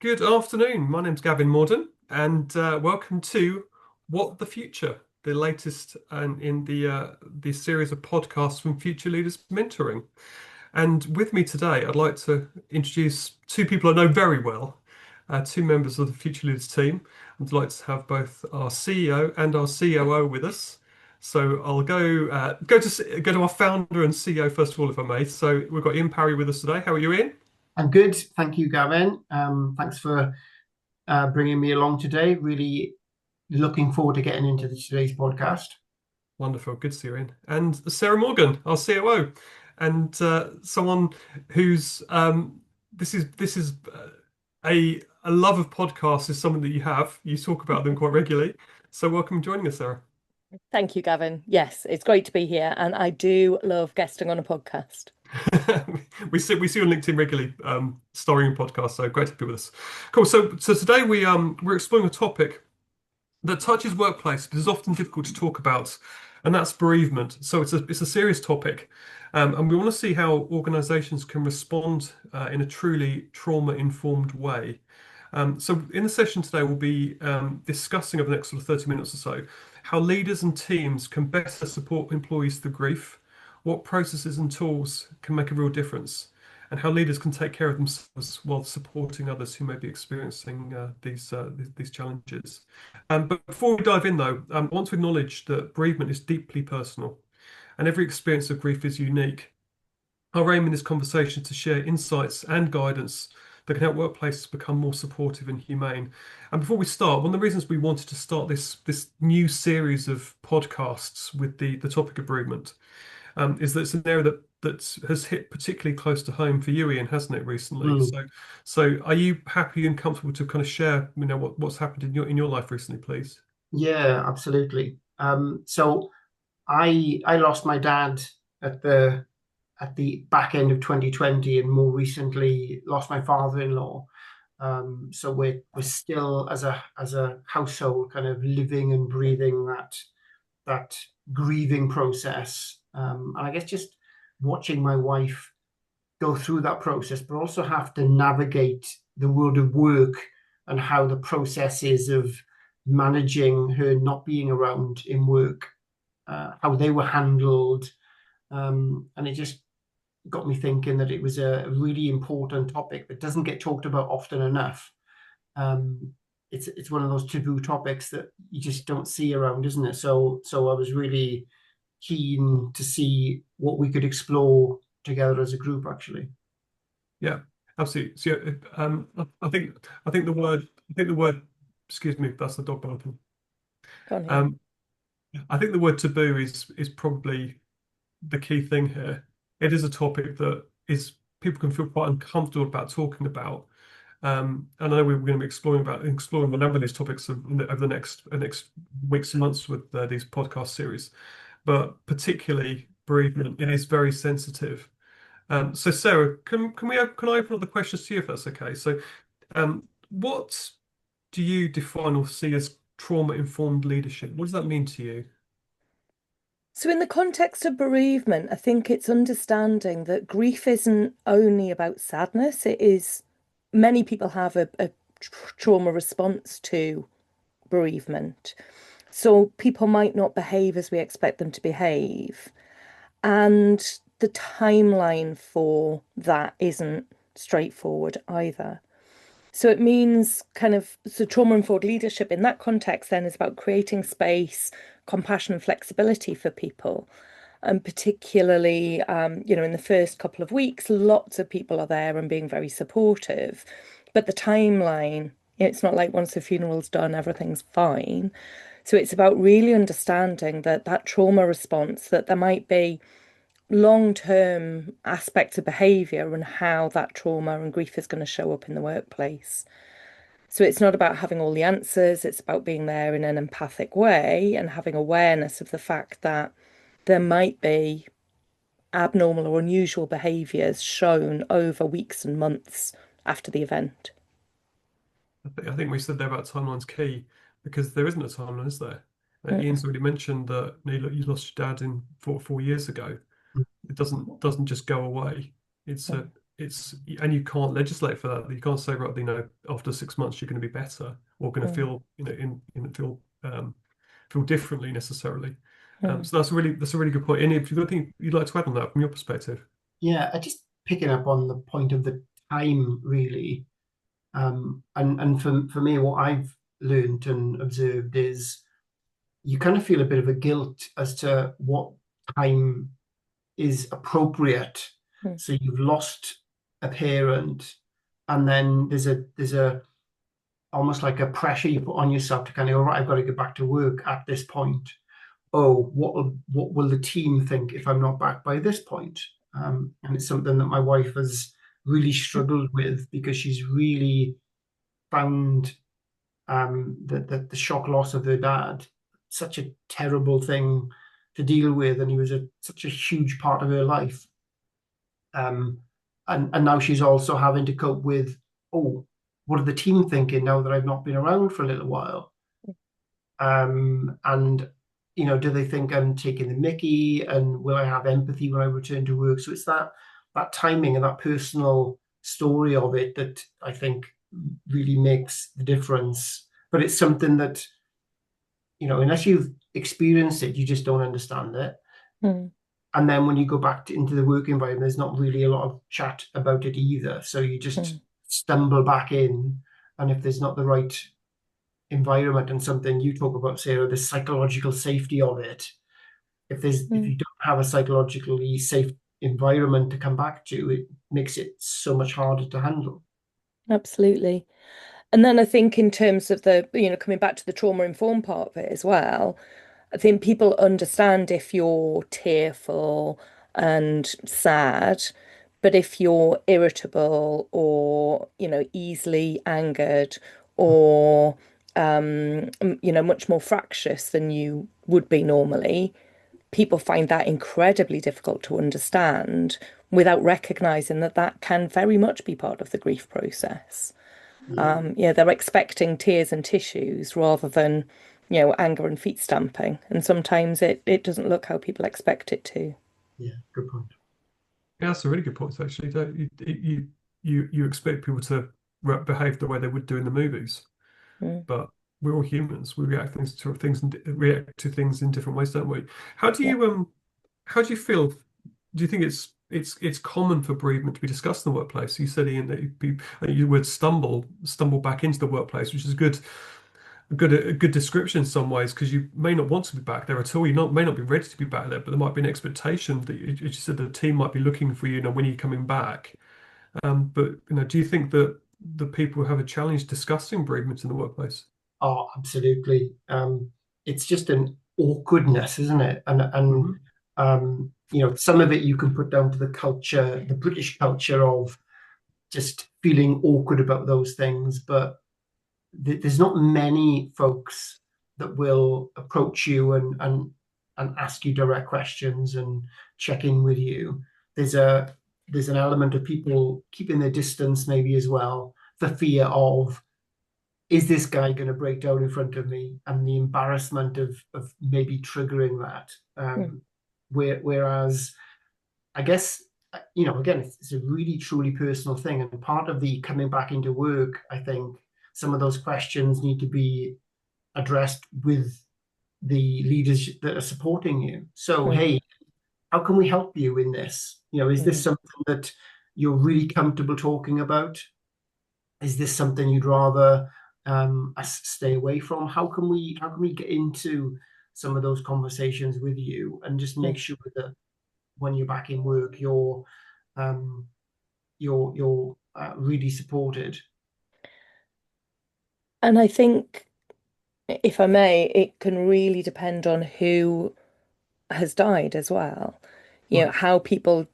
Good afternoon. My name's Gavin Morden, and welcome to What the Future, the latest in the series of podcasts from Future Leaders Mentoring. And with me today, I'd like to introduce two people I know very well, two members of the Future Leaders team. I'd like to have both our CEO and our COO with us. So I'll go to our founder and CEO first of all, if I may. So we've got Ian Parry with us today. How are you, Ian? I'm good. Thank you, Gavin. Thanks for bringing me along today. Really looking forward to getting into today's podcast. Wonderful, good to see you in. And Sarah Morgan, our COO, and someone who's a love of podcasts is something that you have. You talk about them quite regularly. So welcome joining us, Sarah. Thank you, Gavin. Yes, it's great to be here, and I do love guesting on a podcast. We see you on LinkedIn regularly, starring in podcasts. So great to be with us. Cool. So today we're exploring a topic that touches workplace, but is often difficult to talk about, and that's bereavement. So it's a serious topic, and we want to see how organisations can respond in a truly trauma-informed way. So in the session today, we'll be discussing over the next sort of 30 minutes or so how leaders and teams can better support employees through grief, what processes and tools can make a real difference, and how leaders can take care of themselves while supporting others who may be experiencing these challenges. But before we dive in, though, I want to acknowledge that bereavement is deeply personal, and every experience of grief is unique. Our aim in this conversation is to share insights and guidance that can help workplaces become more supportive and humane. And before we start, one of the reasons we wanted to start this new series of podcasts with the topic of bereavement is that it's an area that has hit particularly close to home for you, Ian, hasn't it, recently? Mm. So are you happy and comfortable to kind of share, what's happened in your life recently, please? Yeah, absolutely. So I lost my dad at the back end of 2020, and more recently lost my father-in-law. So we're still as a household kind of living and breathing that grieving process. And I guess just watching my wife go through that process, but also have to navigate the world of work and how the process is of managing her not being around in work, how they were handled. And it just got me thinking that it was a really important topic that doesn't get talked about often enough. Um, it's one of those taboo topics that you just don't see around, isn't it? So I was really keen to see what we could explore together as a group, actually. Yeah, absolutely. So, yeah, I think the word, excuse me, that's the dog barking. Can't hear. Um, I think the word taboo is probably the key thing here. It is a topic that is people can feel quite uncomfortable about talking about. And I know we're going to be exploring a number of these topics over the next weeks and months with these podcast series, but particularly bereavement, it is very sensitive. So Sarah, can I open up the questions to you if that's okay? So, what do you define or see as trauma-informed leadership? What does that mean to you? So, in the context of bereavement, I think it's understanding that grief isn't only about sadness. It is, many people have a trauma response to bereavement. So, people might not behave as we expect them to behave. And the timeline for that isn't straightforward either. So it means so trauma-informed leadership in that context then is about creating space, compassion and flexibility for people. And particularly, in the first couple of weeks, lots of people are there and being very supportive. But the timeline, it's not like once the funeral's done, everything's fine. So it's about really understanding that trauma response, that there might be long-term aspects of behaviour and how that trauma and grief is going to show up in the workplace. So it's not about having all the answers, it's about being there in an empathic way and having awareness of the fact that there might be abnormal or unusual behaviours shown over weeks and months after the event. I think we said there about timeline's key because there isn't a timeline, is there? Mm. Ian's already mentioned that you lost your dad in 4 years ago. It doesn't just go away. It's it's and you can't legislate for that. You can't say, right, after 6 months you're going to be better or going to Mm, feel, feel differently necessarily. mm, So that's a really good point. And if you've got anything you'd like to add on that from your perspective. Yeah, I just picking up on the point of the time really. And for me, what I've learned and observed is you kind of feel a bit of a guilt as to what time is appropriate. mm, So you've lost a parent, and then there's a almost like a pressure you put on yourself to kind of, all right, I've got to get back to work at this point. Oh, what will the team think if I'm not back by this point? And it's something that my wife has really struggled with because she's really found the shock loss of her dad such a terrible thing to deal with, and he was such a huge part of her life. Um, and now she's also having to cope with, oh, what are the team thinking now that I've not been around for a little while? And do they think I'm taking the mickey, and will I have empathy when I return to work? So it's that timing and that personal story of it that I think really makes the difference. But it's something that, unless you've experienced it, you just don't understand it. mm, And then when you go back into the work environment, there's not really a lot of chat about it either. So you just mm, stumble back in, and if there's not the right environment and something you talk about, Sarah, the psychological safety of it. If mm. you don't have a psychologically safe environment to come back to, it makes it so much harder to handle. Absolutely. And then I think in terms of coming back to the trauma informed part of it as well, I think people understand if you're tearful and sad, but if you're irritable or, easily angered or, much more fractious than you would be normally, people find that incredibly difficult to understand without recognizing that that can very much be part of the grief process. Yeah, Yeah, they're expecting tears and tissues rather than, anger and feet stamping. And sometimes it doesn't look how people expect it to. yeah, good point. Yeah, that's a really good point, actually. Don't you expect people to behave the way they would do in the movies, Mm, but we're all humans. We react to things in different ways, don't we? How do yeah. you how do you feel? Do you think it's common for bereavement to be discussed in the workplace? You said, Ian, that you would stumble back into the workplace, which is a good description in some ways, because you may not want to be back there at all. You may not be ready to be back there, but there might be an expectation that you said the team might be looking for you, when are you coming back? But do you think that the people have a challenge discussing bereavement in the workplace? Oh, absolutely. It's just an awkwardness, isn't it? And Hmm. some of it you can put down to the culture, the British culture of just feeling awkward about those things, but there's not many folks that will approach you and ask you direct questions and check in with you. There's a there's an element of people keeping their distance maybe as well, the fear of, is this guy going to break down in front of me, and the embarrassment of maybe triggering that. Mm, Whereas I guess, again, it's a really truly personal thing, and part of the coming back into work, I think some of those questions need to be addressed with the leaders that are supporting you. So, mm, hey, how can we help you in this? Is this mm, something that you're really comfortable talking about? Is this something you'd rather us stay away from? How can we get into some of those conversations with you and just make mm. sure that when you're back in work, um, you're really supported. And I think, if I may, it can really depend on who has died as well. Right. How people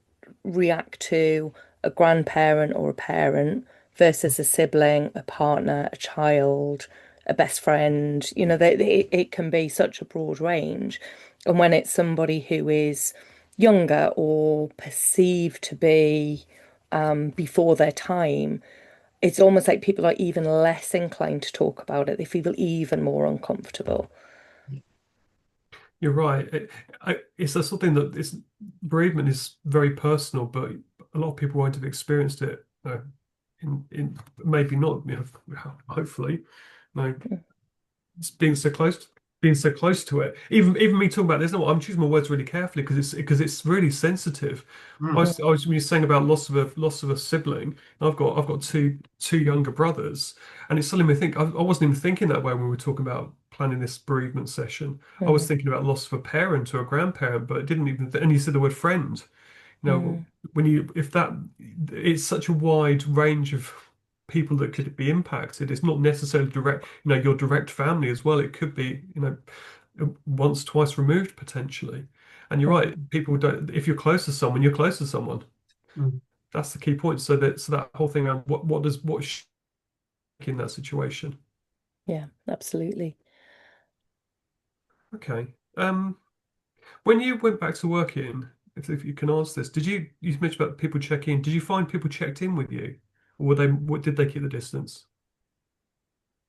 react to a grandparent or a parent versus a sibling, a partner, a child, a best friend. It can be such a broad range. And when it's somebody who is younger or perceived to be before their time, it's almost like people are even less inclined to talk about it. They feel even more uncomfortable. You're right. It's a something that bereavement is very personal, but a lot of people won't have experienced it in maybe not, hopefully, Mm. it's being so close to it. Even me talking about this, no, I'm choosing my words really carefully because it's really sensitive. Mm. I was when you're saying about loss of a sibling. I've got two younger brothers, and it's suddenly made me think. I wasn't even thinking that way when we were talking about planning this bereavement session. I was Mm. thinking about loss of a parent or a grandparent, but it didn't even. And you said the word friend. You know, Mm. when you if that it's such a wide range of people that could be impacted. It's not necessarily direct, your direct family as well. It could be, once, twice removed potentially. And you're Mm. right, people don't, if you're close to someone, you're close to someone. Mm. That's the key point. So that whole thing around what's in that situation. Yeah, absolutely. Okay. Um, when you went back to working, if you can answer this, you mentioned about people checking in, did you find people checked in with you? Or what did they keep the distance?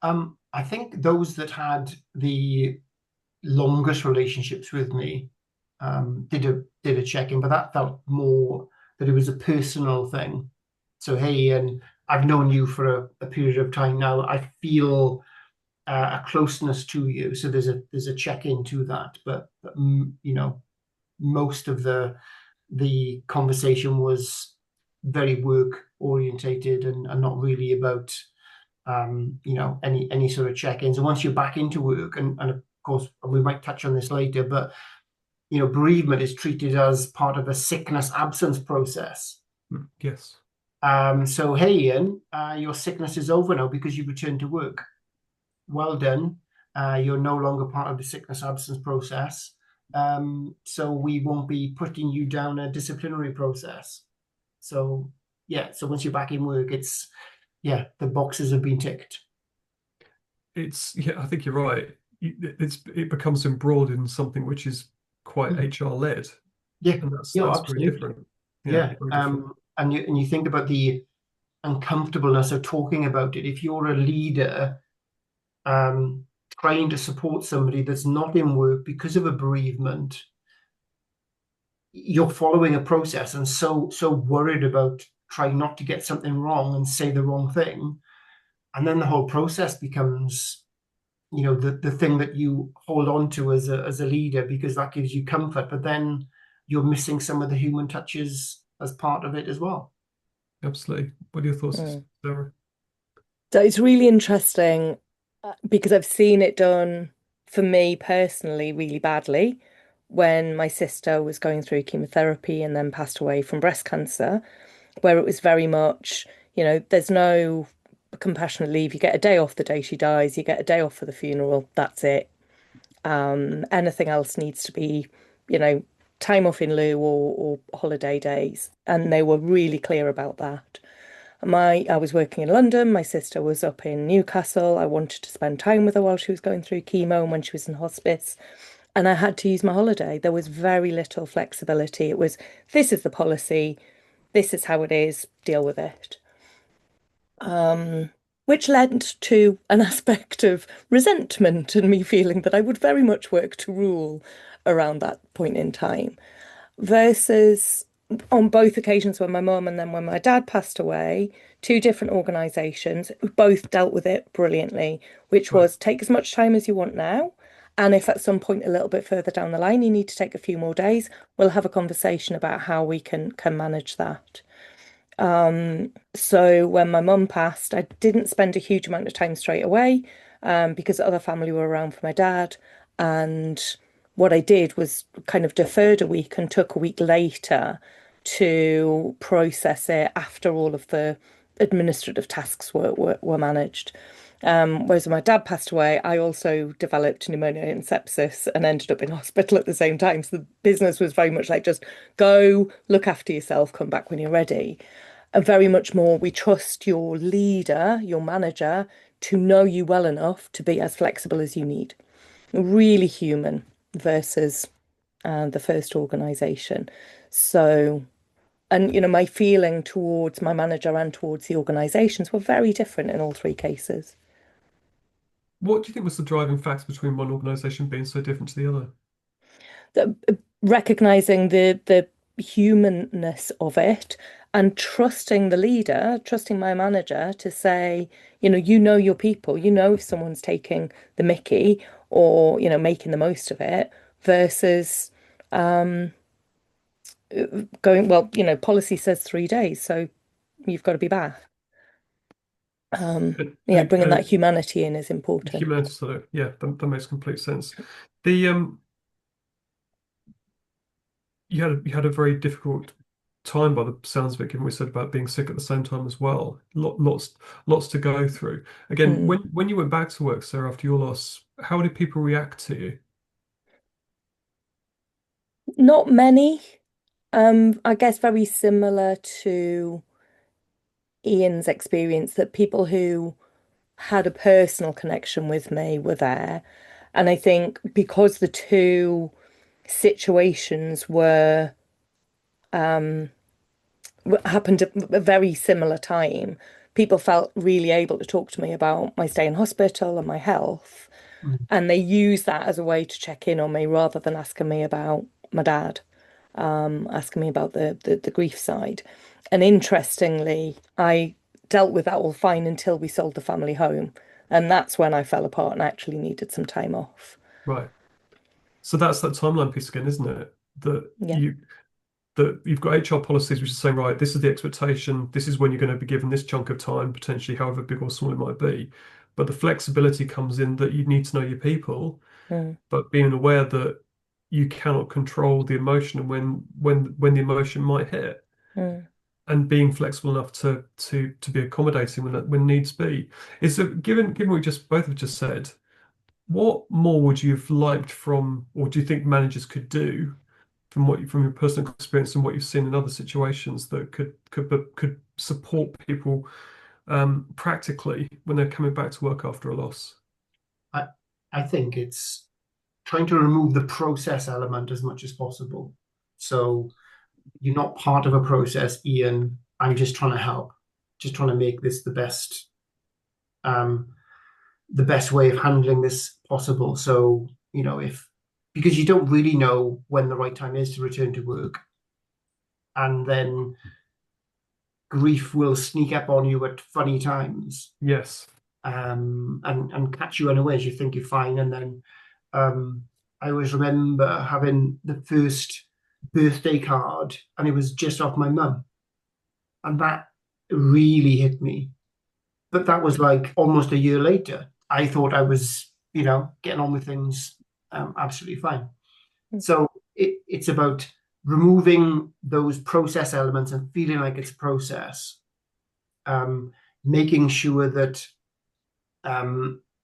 I think those that had the longest relationships with me did a check-in, but that felt more that it was a personal thing. So, hey, and I've known you for a period of time now. I feel a closeness to you. So there's a check-in to that. But most of the conversation was very work orientated and not really about any sort of check-ins. And once you're back into work, and of course we might touch on this later, but bereavement is treated as part of a sickness absence process. Yes, So hey, Ian, your sickness is over now because you've returned to work. Well done. You're no longer part of the sickness absence process. So we won't be putting you down a disciplinary process. So yeah, so once you're back in work, the boxes have been ticked. I think you're right. It becomes embroiled in something which is quite Mm. HR led, Yeah, and yeah, that's very absolutely. different. Yeah, Yeah. very different. And you think about the uncomfortableness of talking about it. If you're a leader, um, trying to support somebody that's not in work because of a bereavement, you're following a process and so worried about trying not to get something wrong and say the wrong thing. And then the whole process becomes, the thing that you hold on to as a leader because that gives you comfort, but then you're missing some of the human touches as part of it as well. Absolutely. What are your thoughts, Mm. Sarah? So it's really interesting because I've seen it done for me personally really badly when my sister was going through chemotherapy and then passed away from breast cancer, where it was very much, there's no compassionate leave. You get a day off the day she dies, you get a day off for the funeral, that's it. Anything else needs to be, you know, time off in lieu or holiday days. And they were really clear about that. I was working in London, my sister was up in Newcastle. I wanted to spend time with her while she was going through chemo and when she was in hospice. And I had to use my holiday. There was very little flexibility. It was, this is the policy, this is how it is, deal with it. Which led to an aspect of resentment and me feeling that I would very much work to rule around that point in time. Versus on both occasions when my mum and then when my dad passed away, two different organisations who both dealt with it brilliantly, which Right. was take as much time as you want now. And if at some point a little bit further down the line you need to take a few more days, we'll have a conversation about how we can manage that. So when my mum passed, I didn't spend a huge amount of time straight away, because other family were around for my dad. And what I did was kind of deferred a week and took a week later to process it after all of the administrative tasks were managed. Whereas when my dad passed away, I also developed pneumonia and sepsis and ended up in hospital at the same time. So the business was very much like just go, look after yourself, come back when you're ready. And very much more, we trust your leader, your manager, to know you well enough to be as flexible as you need. Really human versus the first organization. So, and my feeling towards my manager and towards the organizations were very different in all three cases. What do you think was the driving factor between one organisation being so different to the other? Recognizing the humanness of it and trusting the leader, trusting my manager to say, you know your people, you know if someone's taking the mickey or, making the most of it versus going, well, policy says 3 days, so you've got to be back. Yeah, bringing that humanity in is important. Humanity, so yeah, that makes complete sense. The you had a very difficult time by the sounds of it, given what we said about being sick at the same time as well. Lots to go through. Again, Mm. when you went back to work, Sarah, after your loss, how did people react to you? Not many. I guess very similar to Ian's experience that people who had a personal connection with me were there. And I think because the two situations happened at a very similar time, people felt really able to talk to me about my stay in hospital and my health. Mm. And they used that as a way to check in on me rather than asking me about my dad, asking me about the grief side. And interestingly, I dealt with that all fine until we sold the family home. And that's when I fell apart and actually needed some time off. Right. So that's that timeline piece again, isn't it? That Yeah. you that you've got HR policies which are saying, right, this is the expectation, this is when you're going to be given this chunk of time, potentially however big or small it might be. But the flexibility comes in that you need to know your people, Mm, but being aware that you cannot control the emotion and when the emotion might hit, mm. and being flexible enough to be accommodating when needs be. Is it given what you just both have just said, what more would you have liked from, or do you think managers could do from your personal experience and what you've seen in other situations that could support people practically when they're coming back to work after a loss? I I think it's trying to remove the process element as much as possible. So you're not part of a process, Ian. I'm just trying to help, just trying to make this um, the best way of handling this possible. So, if because you don't really know when the right time is to return to work, and then grief will sneak up on you at funny times, Yes. and catch you unawares. You think you're fine, and then um, I always remember having the first birthday card, and it was just off my mum, and that really hit me. But that was like almost a year later. I thought I was, getting on with things absolutely fine. So it's about removing those process elements and feeling like it's a process, um, making sure that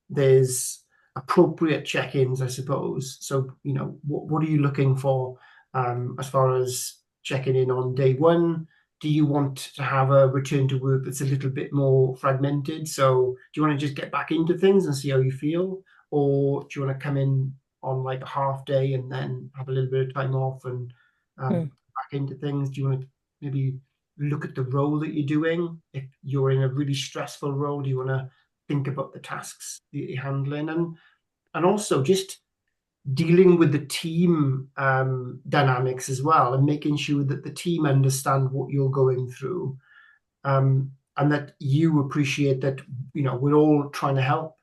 there's appropriate check-ins, I suppose. So, what are you looking for as far as checking in on day one? Do you want to have a return to work that's a little bit more fragmented? So, do you want to just get back into things and see how you feel? Or do you want to come in on like a half day and then have a little bit of time off and Mm, back into things? Do you want to maybe look at the role that you're doing? If you're in a really stressful role, do you want to think about the tasks that you're handling, and also just dealing with the team dynamics as well, and making sure that the team understand what you're going through, and that you appreciate that we're all trying to help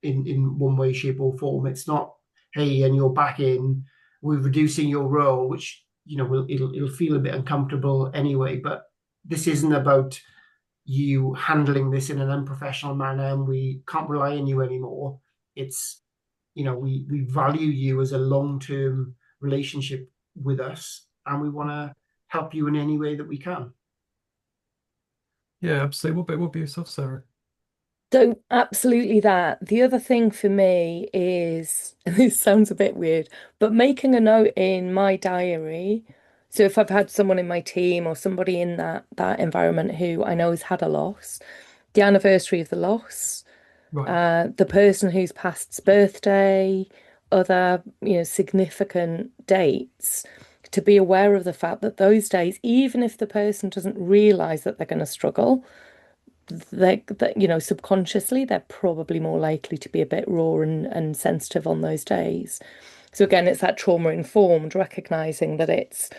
in one way, shape, or form. It's not, hey, and you're back in, we're reducing your role, which it'll feel a bit uncomfortable anyway. But this isn't about you handling this in an unprofessional manner and we can't rely on you anymore. It's, we value you as a long-term relationship with us, and we want to help you in any way that we can. Yeah, absolutely. What be yourself, Sarah? So absolutely that. The other thing for me is, and this sounds a bit weird, but making a note in my diary. So if I've had someone in my team or somebody in that environment who I know has had a loss, the anniversary of the loss, Right. the person who's past's birthday, other, significant dates, to be aware of the fact that those days, even if the person doesn't realize that they're going to struggle, that subconsciously they're probably more likely to be a bit raw and sensitive on those days. So again, it's that trauma informed, recognizing that it's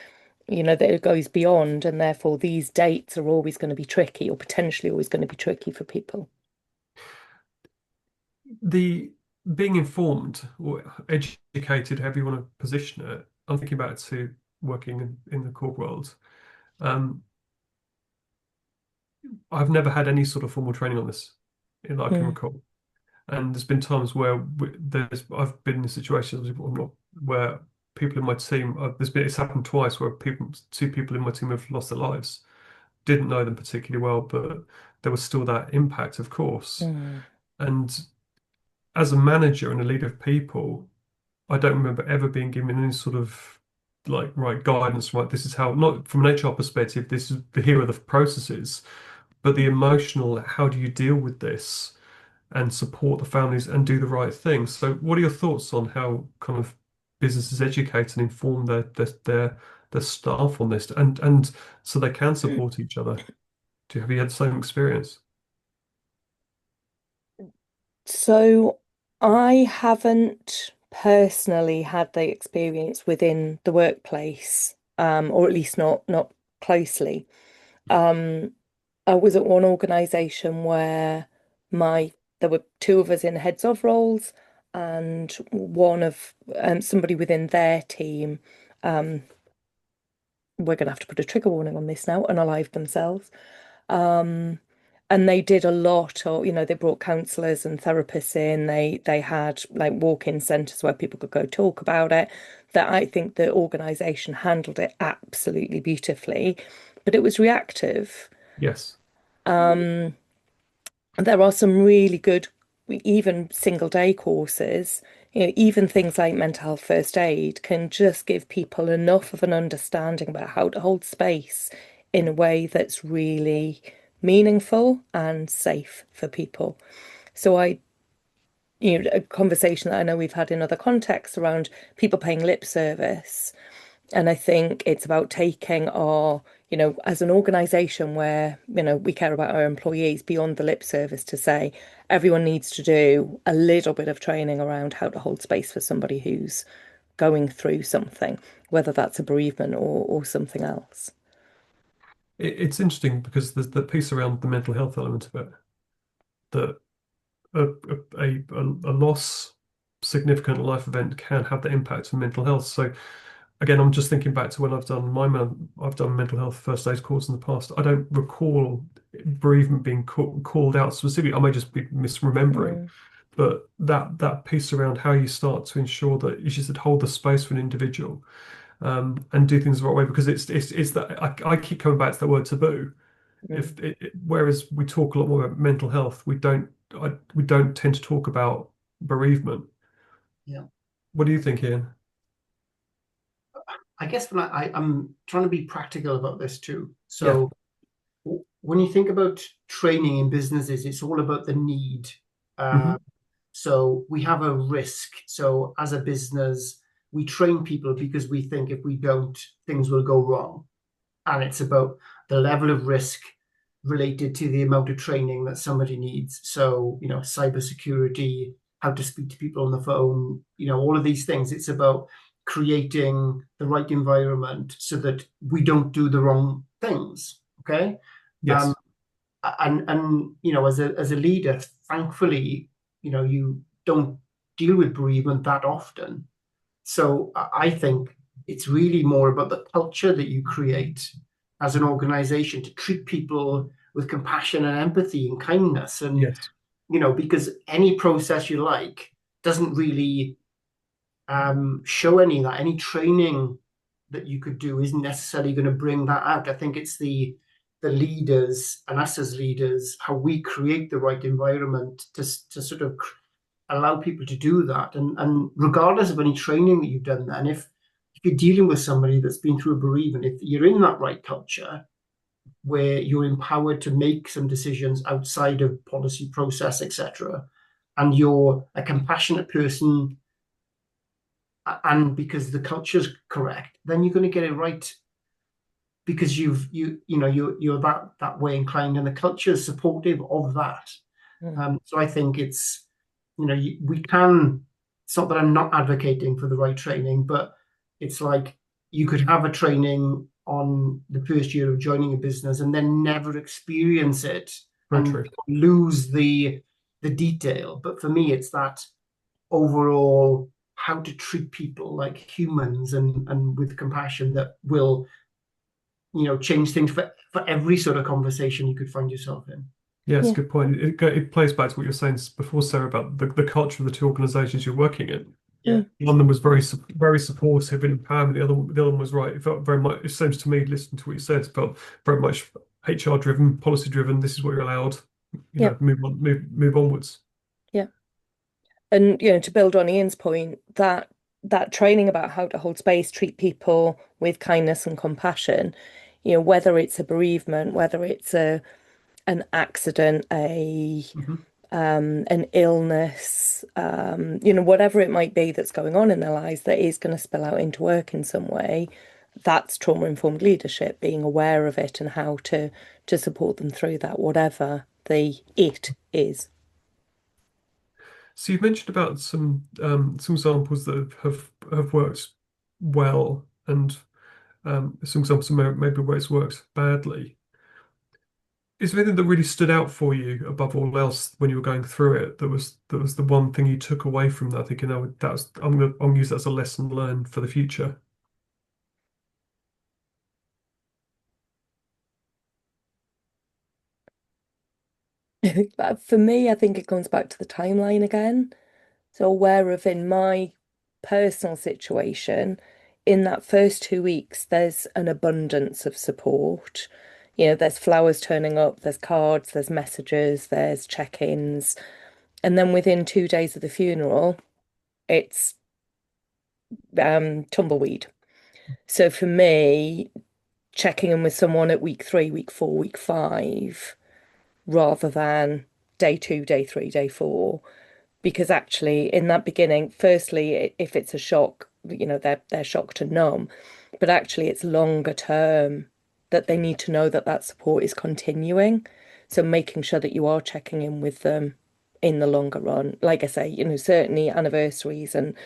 that it goes beyond, and therefore these dates are always going to be tricky or potentially always going to be tricky for people. The being informed or educated, however you want to position it, I'm thinking back to working in the corporate world. Um, I've never had any sort of formal training on this that I can Mm, recall. And there's been times where I've been in situations where people in my team, it's happened twice where two people in my team have lost their lives. Didn't know them particularly well, but there was still that impact, of course. mm, And as a manager and a leader of people, I don't remember ever being given any sort of like right guidance, right? This is how, not from an HR perspective, here are the processes, but the emotional, how do you deal with this and support the families and do the right thing? So, what are your thoughts on how kind of businesses educate and inform their staff on this, and so they can support each other? Have you had the same experience? So I haven't personally had the experience within the workplace, or at least not closely. Um, I was at one organisation where my there were two of us in heads of roles, and one of somebody within their team. Um, we're going to have to put a trigger warning on this now, unalived themselves. Um, and they did a lot of, they brought counselors and therapists in. They had like walk-in centres where people could go talk about it. That I think the organisation handled it absolutely beautifully, but it was reactive. Yes. Um, there are some really good, even single day courses. Even things like mental health first aid can just give people enough of an understanding about how to hold space in a way that's really meaningful and safe for people. So a conversation that I know we've had in other contexts around people paying lip service. And I think it's about taking as an organization where, we care about our employees beyond the lip service to say everyone needs to do a little bit of training around how to hold space for somebody who's going through something, whether that's a bereavement or something else. It's interesting because there's the piece around the mental health element of it, that a loss, significant life event can have the impact on mental health. So again, I'm just thinking back to when I've done mental health first aid course in the past. I don't recall bereavement being called out specifically. I may just be misremembering, Mm, but that piece around how you start to ensure that you just hold the space for an individual, and do things the right way, because it's that I keep coming back to that word taboo. mm. Whereas we talk a lot more about mental health, we don't tend to talk about bereavement. Yeah. What do you think, Ian? I guess I'm trying to be practical about this too. Yeah. So when you think about training in businesses, it's all about the need. Hmm. So we have a risk. So as a business, we train people because we think if we don't, things will go wrong. And it's about the level of risk related to the amount of training that somebody needs. So, cybersecurity, how to speak to people on the phone, all of these things. It's about creating the right environment so that we don't do the wrong things. Okay. Um, Yes. and as a leader, thankfully, you don't deal with bereavement that often. So I think it's really more about the culture that you create as an organization to treat people with compassion and empathy and kindness. And, Yes. because any process you like doesn't really show any of that. Any training that you could do isn't necessarily going to bring that out. I think it's the leaders and us as leaders, how we create the right environment to sort of allow people to do that. And regardless of any training that you've done, then if you're dealing with somebody that's been through a bereavement, if you're in that right culture where you're empowered to make some decisions outside of policy process, etc., and you're a compassionate person, and because the culture's correct, then you're going to get it right because you're that way inclined, and the culture is supportive of that. Mm. So I think we can. It's not that I'm not advocating for the right training, but it's like you could have a training on the first year of joining a business and then never experience it Very and true. lose the detail. But for me, it's that overall how to treat people like humans and with compassion that will, change things for every sort of conversation you could find yourself in. Yeah, it's a Yeah. good point. It plays back to what you were saying before, Sarah, about the culture of the two organisations you're working in. Yeah. Mm. One of them was very supportive and empowering. The other one was right. It felt very much. It seems to me, listening to what you said, it felt very much HR driven, policy driven. This is what you're allowed. Yeah. Move on, move onwards. Yeah. And to build on Ian's point, that training about how to hold space, treat people with kindness and compassion, whether it's a bereavement, whether it's an accident, Hmm. an illness, whatever it might be that's going on in their lives that is going to spill out into work in some way, that's trauma-informed leadership, being aware of it and how to support them through that, whatever the it is. So you've mentioned about some examples that have worked well, and some examples of maybe where it's worked badly. Is there anything that really stood out for you above all else when you were going through it? That was the one thing you took away from that, thinking, "Oh, I'm gonna use that as a lesson learned for the future." But for me, I think it comes back to the timeline again. So aware of in my personal situation, in that first 2 weeks, there's an abundance of support. There's flowers turning up, there's cards, there's messages, there's check-ins. And then within 2 days of the funeral, it's tumbleweed. So for me, checking in with someone at week 3, week 4, week 5, rather than day 2, day 3, day 4, because actually in that beginning, firstly, if it's a shock, they're shocked and numb, but actually it's longer term that they need to know that that support is continuing. So making sure that you are checking in with them in the longer run, like I say, certainly anniversaries and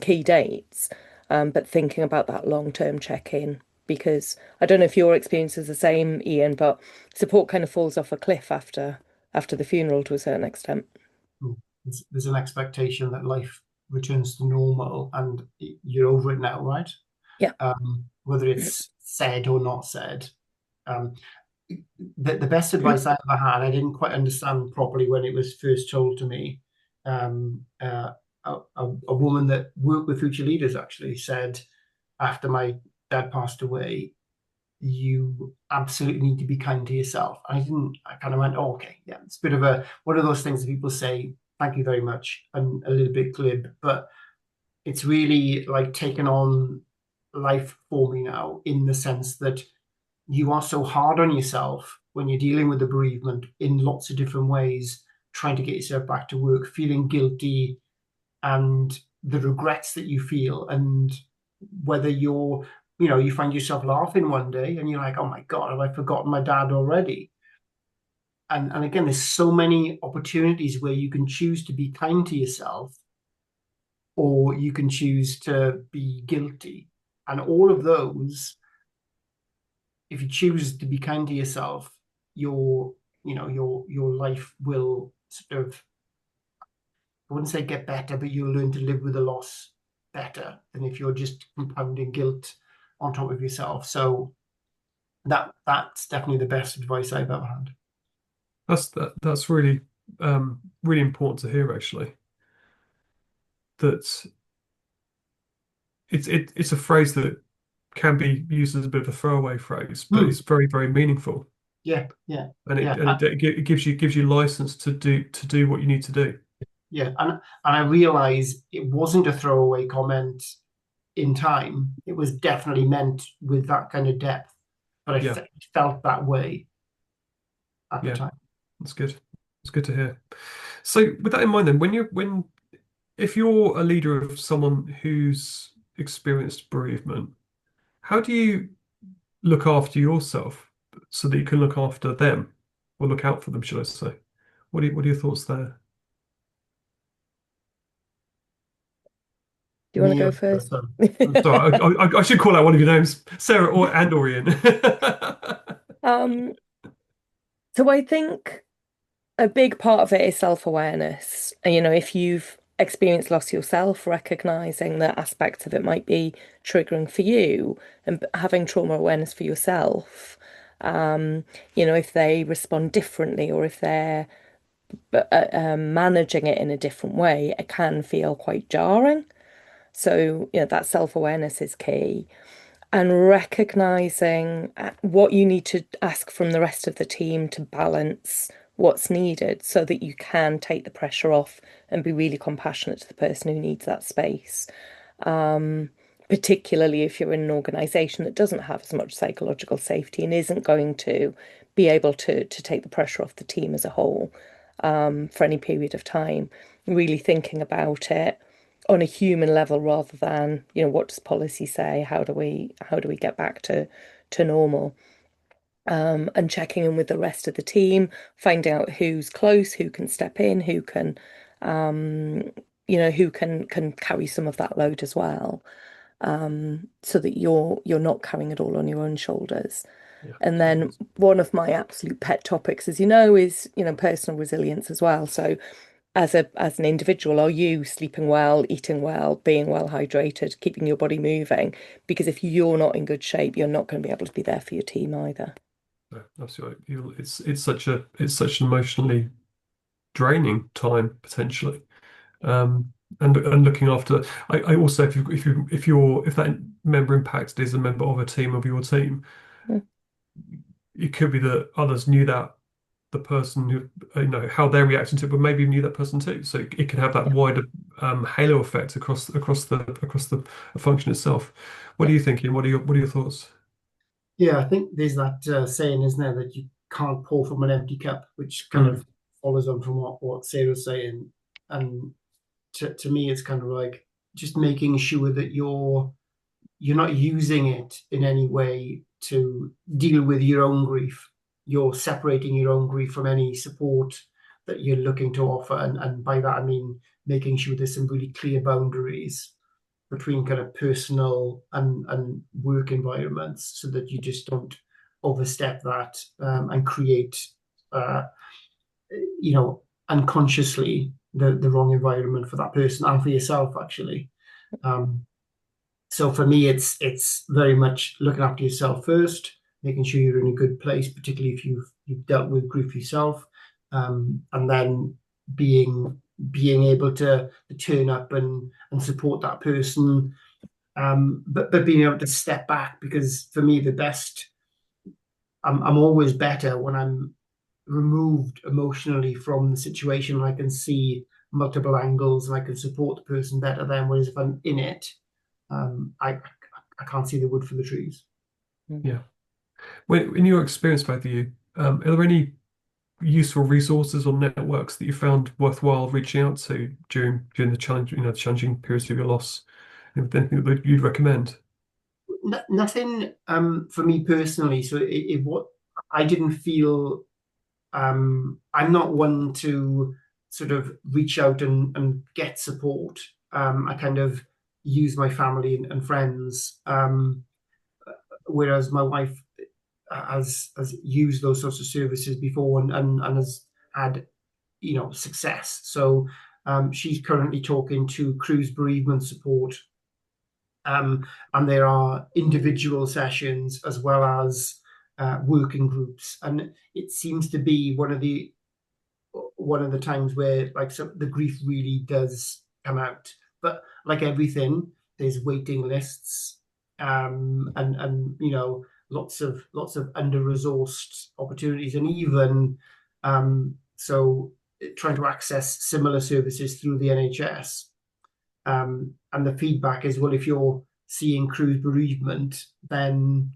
key dates, but thinking about that long-term check-in. Because I don't know if your experience is the same, Ian, but support kind of falls off a cliff after the funeral to a certain extent. Mm. There's an expectation that life returns to normal and you're over it now, right? Yeah. Whether it's said or not said. Um, the best advice I ever had, I didn't quite understand properly when it was first told to me. Um, uh, a woman that worked with future leaders actually said after my dad passed away, you absolutely need to be kind to yourself. I kind of went, oh, okay, yeah, it's a bit of one of those things that people say, thank you very much, and a little bit glib, but it's really like taken on life for me now in the sense that you are so hard on yourself when you're dealing with the bereavement in lots of different ways, trying to get yourself back to work, feeling guilty, and the regrets that you feel, and whether you find yourself laughing one day and you're like, oh my God, have I forgotten my dad already? And again, there's so many opportunities where you can choose to be kind to yourself or you can choose to be guilty. And all of those, if you choose to be kind to yourself, your life will sort of, I wouldn't say get better, but you'll learn to live with the loss better than if you're just compounding guilt on top of yourself. So that's definitely the best advice I've ever had. That's really really important to hear, actually. That it's a phrase that can be used as a bit of a throwaway phrase, but Hmm. it's very, very meaningful, Yeah, yeah, and yeah, it gives you license to do what you need to do. yeah. And I realize it wasn't a throwaway comment in time. It was definitely meant with that kind of depth, but Yeah, felt that way at the yeah, time. that's good. It's good to hear. So, with that in mind, then, when if you're a leader of someone who's experienced bereavement, how do you look after yourself so that you can look after them or look out for them, should I say? What are your thoughts there? Do you want to Me go or first? so. I'm sorry, I should call out one of your names, Sarah or Ian. Um, so I think a big part of it is self-awareness. And, if you've experienced loss yourself, recognizing that aspects of it might be triggering for you and having trauma awareness for yourself. If they respond differently or if they're managing it in a different way, it can feel quite jarring. So, that self-awareness is key. And recognizing what you need to ask from the rest of the team to balance what's needed so that you can take the pressure off and be really compassionate to the person who needs that space. Particularly if you're in an organization that doesn't have as much psychological safety and isn't going to be able to take the pressure off the team as a whole, for any period of time. Really thinking about it on a human level rather than, what does policy say? How do we get back to normal? And checking in with the rest of the team, finding out who's close, who can step in, who can carry some of that load as well, so that you're not carrying it all on your own shoulders. Yeah, And totally. then one of my absolute pet topics, as you know, is, personal resilience as well. So as an individual, are you sleeping well, eating well, being well hydrated, keeping your body moving? Because if you're not in good shape, you're not going to be able to be there for your team either. No, absolutely. It's such an emotionally draining time potentially. And looking after. I also, if that member impacted is a member of a team of your team, Mm. it could be that others knew that the person who, how they're reacting to it, but maybe knew that person too. So it can have that Yeah, wider halo effect across the function itself. What yeah, are you thinking? What are your thoughts? Yeah, I think there's that saying, isn't there, that you can't pour from an empty cup, which kind Mm, of follows on from what Sarah's saying. And to me, it's kind of like just making sure that you're not using it in any way to deal with your own grief. You're separating your own grief from any support that you're looking to offer. And by that, I mean making sure there's some really clear boundaries between kind of personal and work environments so that you just don't overstep that and create, uh, unconsciously the wrong environment for that person and for yourself, actually. Um, so for me, it's very much looking after yourself first, making sure you're in a good place, particularly if you've dealt with grief yourself, and then being being able to turn up and support that person, but being able to step back because for me the best, I'm always better when I'm removed emotionally from the situation and I can see multiple angles and I can support the person better than whereas if I'm in it, I can't see the wood for the trees. mm. yeah. In your experience, both of you, are there any useful resources or networks that you found worthwhile reaching out to during the challenge, the challenging periods of your loss? Anything that you'd recommend? Nothing for me personally. So it what I didn't feel, I'm not one to sort of reach out and get support. I kind of use my family and friends, whereas my wife has used those sorts of services before and has had success. So she's currently talking to Cruise Bereavement Support, and there are individual sessions as well as working groups, and it seems to be one of the times where like the grief really does come out. But like everything, there's waiting lists, and lots of under-resourced opportunities, and even trying to access similar services through the NHS. And the feedback is, well, if you're seeing cruise bereavement, then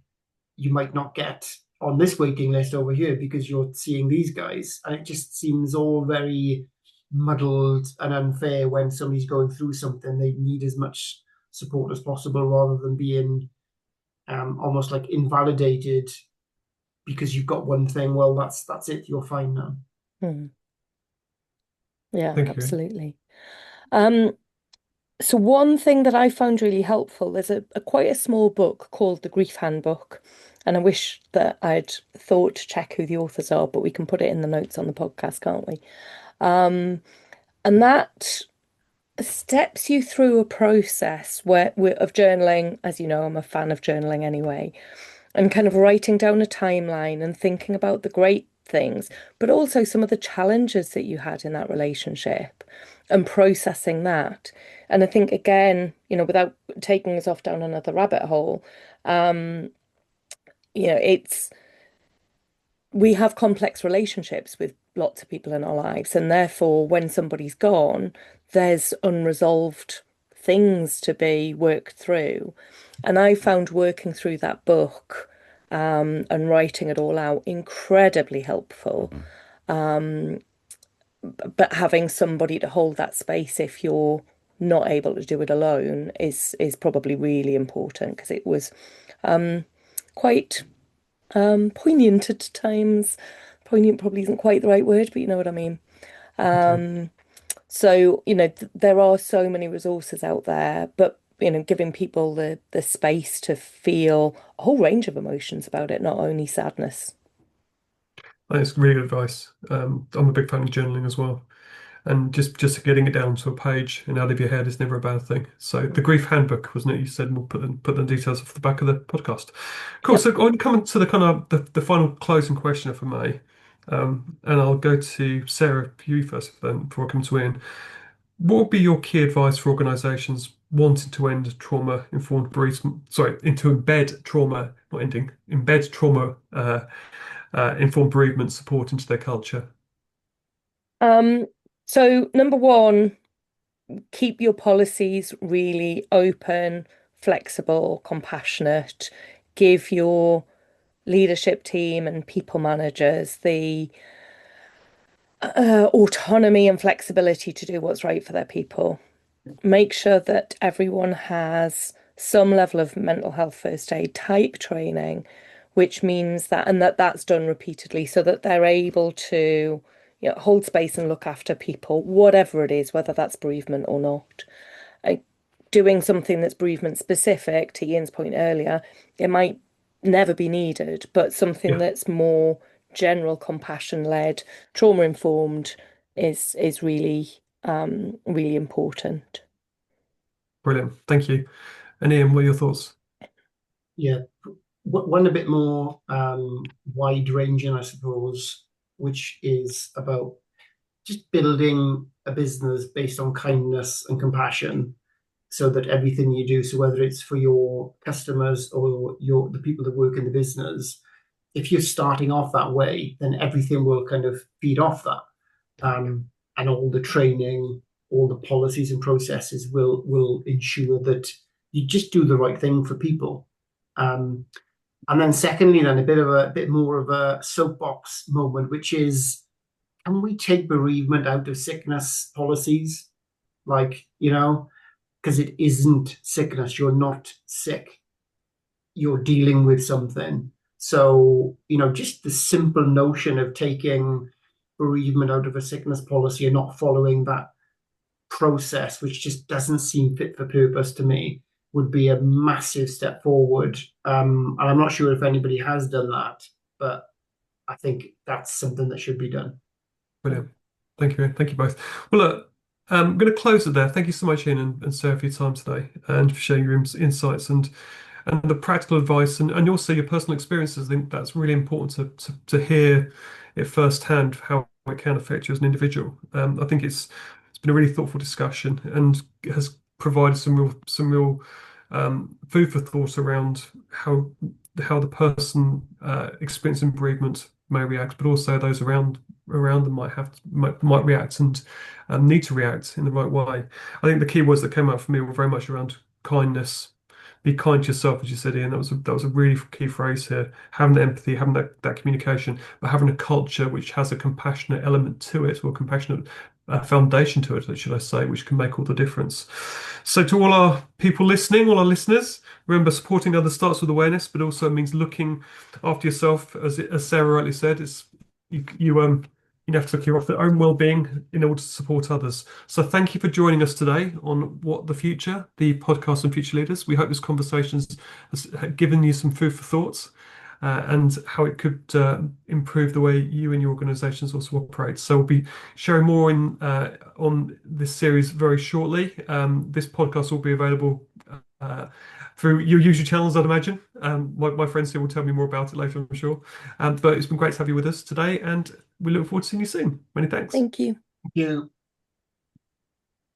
you might not get on this waiting list over here because you're seeing these guys. And it just seems all very muddled and unfair when somebody's going through something. They need as much support as possible rather than being almost like invalidated because you've got one thing. Well, that's it. You're fine now. Mm. Yeah, Thank you. absolutely. Um, So one thing that I found really helpful, there's a quite a small book called The Grief Handbook. And I wish that I'd thought to check who the authors are, but we can put it in the notes on the podcast, can't we? And that steps you through a process of journaling. As you know, I'm a fan of journaling anyway, and kind of writing down a timeline and thinking about the great things, but also some of the challenges that you had in that relationship and processing that. And I think, again, without taking us off down another rabbit hole, it's we have complex relationships with lots of people in our lives, and therefore, when somebody's gone, there's unresolved things to be worked through. And I found working through that book and writing it all out incredibly helpful. But having somebody to hold that space if you're not able to do it alone is probably really important, because it was quite poignant at times. Poignant probably isn't quite the right word, but you know what I mean. So, there are so many resources out there, but giving people the space to feel a whole range of emotions about it, not only sadness. I think it's really good advice. I'm a big fan of journaling as well. And just getting it down to a page and out of your head is never a bad thing. So the grief handbook, wasn't it? You said, and we'll put the details off the back of the podcast. Cool. Yep. So I want to come to the kind of the final closing question, if I may. And I'll go to Sarah, you first, then before I come to Ian. What would be your key advice for organisations wanting to end trauma-informed bereavement? Sorry, into embed trauma, not ending, embed trauma informed bereavement support into their culture? So number one, keep your policies really open, flexible, compassionate. Give your leadership team and people managers the autonomy and flexibility to do what's right for their people. Make sure that everyone has some level of mental health first aid type training, which means that, and that's done repeatedly, so that they're able to, hold space and look after people, whatever it is, whether that's bereavement or not. Doing something that's bereavement specific, to Ian's point earlier, it might never be needed, but something Yeah, that's more general, compassion led, trauma informed is really really important. brilliant. Thank you. And Ian, what are your thoughts? Yeah, one a bit more wide ranging, I suppose, which is about just building a business based on kindness and compassion, so that everything you do, so whether it's for your customers or the people that work in the business, if you're starting off that way, then everything will kind of feed off that. And all the training, all the policies and processes will ensure that you just do the right thing for people. Um, and then secondly, then a bit more of a soapbox moment, which is, can we take bereavement out of sickness policies? Like, because it isn't sickness. You're not sick. You're dealing with something. So, just the simple notion of taking bereavement out of a sickness policy and not following that process, which just doesn't seem fit for purpose to me, would be a massive step forward. And I'm not sure if anybody has done that, but I think that's something that should be done. Brilliant. Thank you. Thank you both. Well, look, I'm going to close it there. Thank you so much, Ian and Sarah, for your time today and for sharing your insights and the practical advice and also your personal experiences. I think that's really important to hear it firsthand, how it can affect you as an individual. I think it's been a really thoughtful discussion and has provided some real food for thought around how the person experiencing bereavement may react, but also those around them might react and need to react in the right way. I think the key words that came out for me were very much around kindness. Be kind to yourself, as you said, Ian. That was a really key phrase here. Having the empathy, having that communication, but having a culture which has a compassionate element to it, or a compassionate foundation to it, should I say, which can make all the difference. So, to all our people listening, all our listeners, remember, supporting others starts with awareness, but also means looking after yourself. As Sarah rightly said, it's you you have to look after their own well-being in order to support others. So thank you for joining us today on What the Future, the podcast on future leaders. We hope this conversation has given you some food for thoughts and how it could improve the way you and your organizations also operate. So we'll be sharing more on this series very shortly. This podcast will be available through your usual channels, I'd imagine. My friends here will tell me more about it later, I'm sure. But it's been great to have you with us today, and we look forward to seeing you soon. Many thanks. Thank you. You.